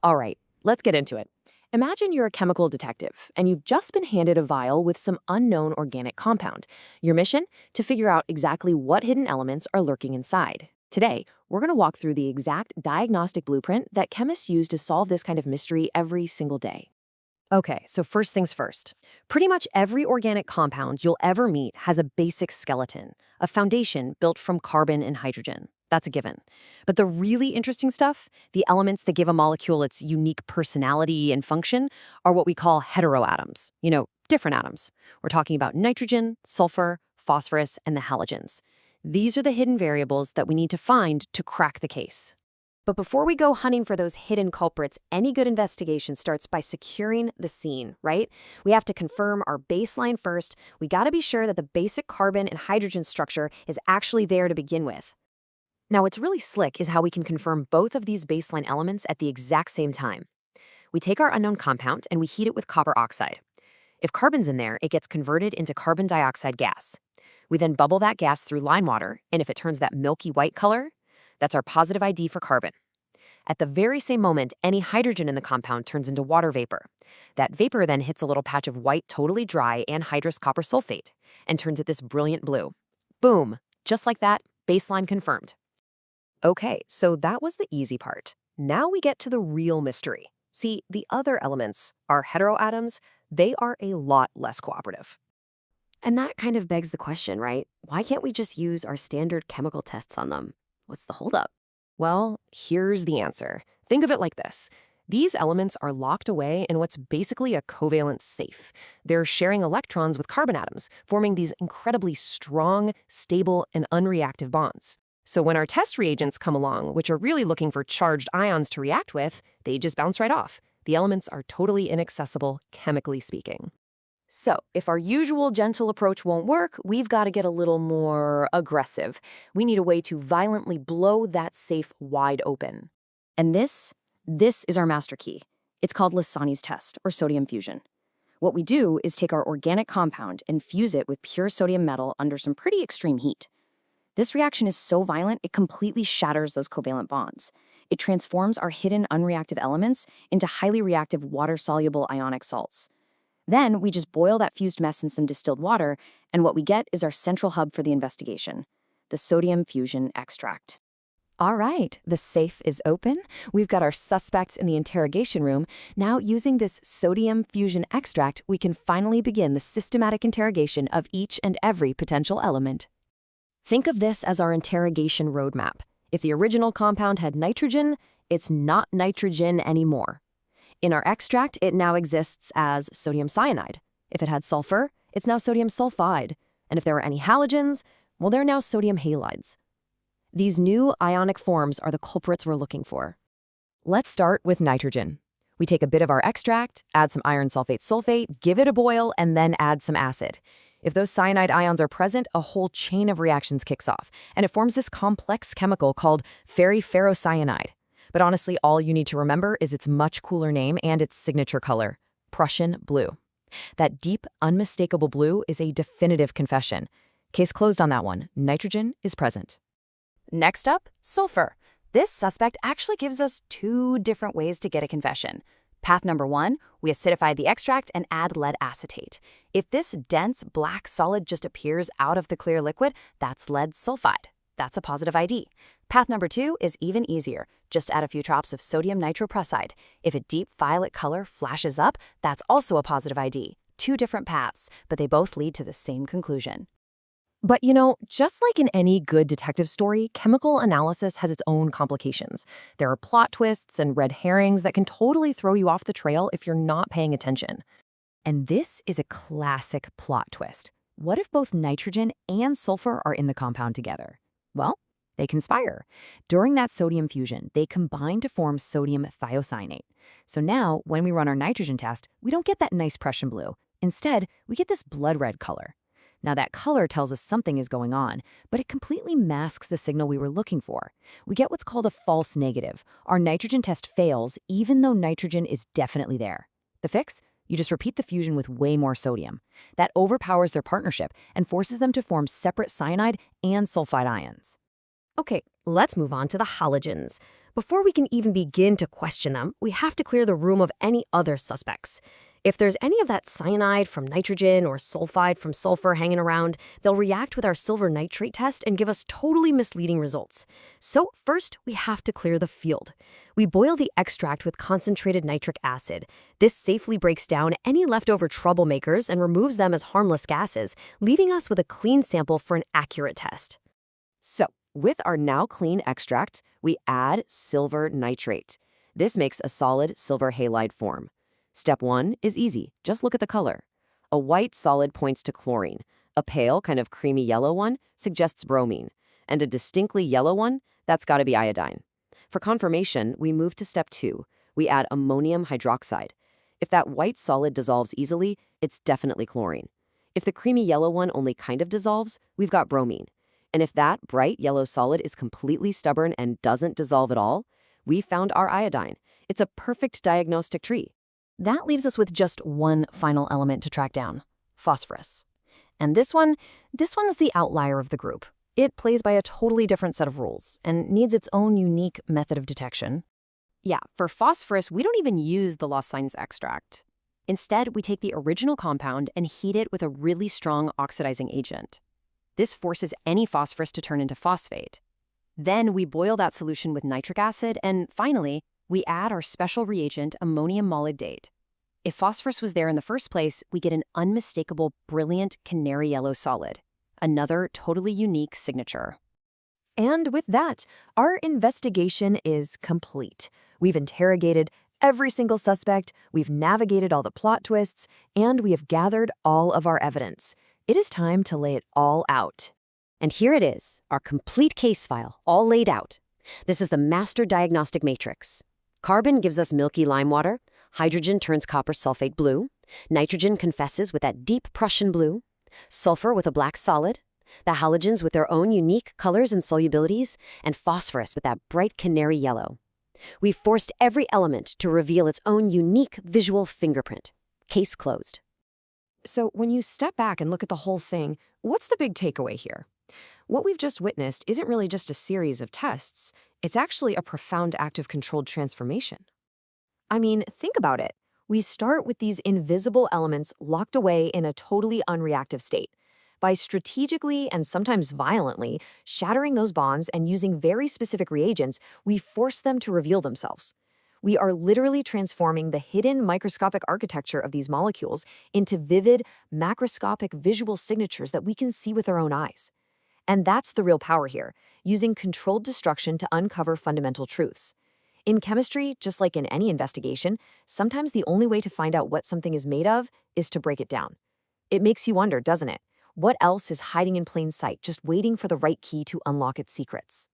All right, let's get into it. Imagine you're a chemical detective, and you've just been handed a vial with some unknown organic compound. Your mission? To figure out exactly what hidden elements are lurking inside. Today, we're going to walk through the exact diagnostic blueprint that chemists use to solve this kind of mystery every single day. Okay, so first things first. Pretty much every organic compound you'll ever meet has a basic skeleton, a foundation built from carbon and hydrogen. That's a given. But the really interesting stuff, the elements that give a molecule its unique personality and function, are what we call heteroatoms. Different atoms. We're talking about nitrogen, sulfur, phosphorus, and the halogens. These are the hidden variables that we need to find to crack the case. But before we go hunting for those hidden culprits, any good investigation starts by securing the scene, right? We have to confirm our baseline first. We got to be sure that the basic carbon and hydrogen structure is actually there to begin with. Now, what's really slick is how we can confirm both of these baseline elements at the exact same time. We take our unknown compound and we heat it with copper oxide. If carbon's in there, it gets converted into carbon dioxide gas. We then bubble that gas through lime water, and if it turns that milky white color, that's our positive ID for carbon. At the very same moment, any hydrogen in the compound turns into water vapor. That vapor then hits a little patch of white, totally dry anhydrous copper sulfate and turns it this brilliant blue. Boom! Just like that, baseline confirmed. Okay, so that was the easy part. Now we get to the real mystery. See, the other elements, our heteroatoms, they are a lot less cooperative. And that kind of begs the question, right? Why can't we just use our standard chemical tests on them? What's the holdup? Well, here's the answer. Think of it like this. These elements are locked away in what's basically a covalent safe. They're sharing electrons with carbon atoms, forming these incredibly strong, stable, and unreactive bonds. So when our test reagents come along, which are really looking for charged ions to react with, they just bounce right off. The elements are totally inaccessible, chemically speaking. So, if our usual gentle approach won't work, we've got to get a little more aggressive. We need a way to violently blow that safe wide open. And this is our master key. It's called Lissani's test, or sodium fusion. What we do is take our organic compound and fuse it with pure sodium metal under some pretty extreme heat. This reaction is so violent, it completely shatters those covalent bonds. It transforms our hidden unreactive elements into highly reactive water-soluble ionic salts. Then we just boil that fused mess in some distilled water, and what we get is our central hub for the investigation, the sodium fusion extract. All right, the safe is open. We've got our suspects in the interrogation room. Now, using this sodium fusion extract, we can finally begin the systematic interrogation of each and every potential element. Think of this as our interrogation roadmap. If the original compound had nitrogen, it's not nitrogen anymore. In our extract, it now exists as sodium cyanide. If it had sulfur, it's now sodium sulfide. And if there were any halogens, well, they're now sodium halides. These new ionic forms are the culprits we're looking for. Let's start with nitrogen. We take a bit of our extract, add some iron sulfate sulfate, give it a boil, and then add some acid. If those cyanide ions are present, a whole chain of reactions kicks off, and it forms this complex chemical called ferrocyanide. But honestly, all you need to remember is its much cooler name and its signature color, Prussian blue. That deep, unmistakable blue is a definitive confession. Case closed on that one. Nitrogen is present. Next up, sulfur. This suspect actually gives us two different ways to get a confession. Path number one, we acidify the extract and add lead acetate. If this dense black solid just appears out of the clear liquid, that's lead sulfide. That's a positive ID. Path number two is even easier. Just add a few drops of sodium nitroprusside. If a deep violet color flashes up, that's also a positive ID. Two different paths, but they both lead to the same conclusion. But just like in any good detective story, chemical analysis has its own complications. There are plot twists and red herrings that can totally throw you off the trail if you're not paying attention. And this is a classic plot twist. What if both nitrogen and sulfur are in the compound together? Well, they conspire. During that sodium fusion, they combine to form sodium thiocyanate. So now, when we run our nitrogen test, we don't get that nice Prussian blue. Instead, we get this blood red color. Now, that color tells us something is going on, but it completely masks the signal we were looking for. We get what's called a false negative. Our nitrogen test fails, even though nitrogen is definitely there. The fix? You just repeat the fusion with way more sodium. That overpowers their partnership and forces them to form separate cyanide and sulfide ions. Okay, let's move on to the halogens. before we can even begin to question them, we have to clear the room of any other suspects. If there's any of that cyanide from nitrogen or sulfide from sulfur hanging around, they'll react with our silver nitrate test and give us totally misleading results. So first, we have to clear the field. We boil the extract with concentrated nitric acid. This safely breaks down any leftover troublemakers and removes them as harmless gases, leaving us with a clean sample for an accurate test. So, with our now clean extract, we add silver nitrate. This makes a solid silver halide form. Step 1 is easy. Just look at the color. A white solid points to chlorine. A pale, kind of creamy yellow one suggests bromine. And a distinctly yellow one, that's got to be iodine. For confirmation, we move to step 2. We add ammonium hydroxide. If that white solid dissolves easily, it's definitely chlorine. If the creamy yellow one only kind of dissolves, we've got bromine. And if that bright yellow solid is completely stubborn and doesn't dissolve at all, we found our iodine. It's a perfect diagnostic tree. That leaves us with just one final element to track down: phosphorus. And this one's the outlier of the group. It plays by a totally different set of rules and needs its own unique method of detection. Yeah, for phosphorus, we don't even use the lost signs extract. Instead, we take the original compound and heat it with a really strong oxidizing agent. This forces any phosphorus to turn into phosphate. Then we boil that solution with nitric acid, and finally, we add our special reagent, ammonium molybdate. If phosphorus was there in the first place, we get an unmistakable, brilliant canary yellow solid. Another totally unique signature. And with that, our investigation is complete. We've interrogated every single suspect, we've navigated all the plot twists, and we have gathered all of our evidence. It is time to lay it all out. And here it is, our complete case file, all laid out. This is the master diagnostic matrix. Carbon gives us milky lime water, hydrogen turns copper sulfate blue, nitrogen confesses with that deep Prussian blue, sulfur with a black solid, the halogens with their own unique colors and solubilities, and phosphorus with that bright canary yellow. We've forced every element to reveal its own unique visual fingerprint. Case closed. So when you step back and look at the whole thing, what's the big takeaway here? What we've just witnessed isn't really just a series of tests. It's actually a profound act of controlled transformation. I mean, think about it. We start with these invisible elements locked away in a totally unreactive state. By strategically and sometimes violently shattering those bonds and using very specific reagents, we force them to reveal themselves. We are literally transforming the hidden microscopic architecture of these molecules into vivid, macroscopic visual signatures that we can see with our own eyes. And that's the real power here, using controlled destruction to uncover fundamental truths. In chemistry, just like in any investigation, sometimes the only way to find out what something is made of is to break it down. It makes you wonder, doesn't it? What else is hiding in plain sight, just waiting for the right key to unlock its secrets?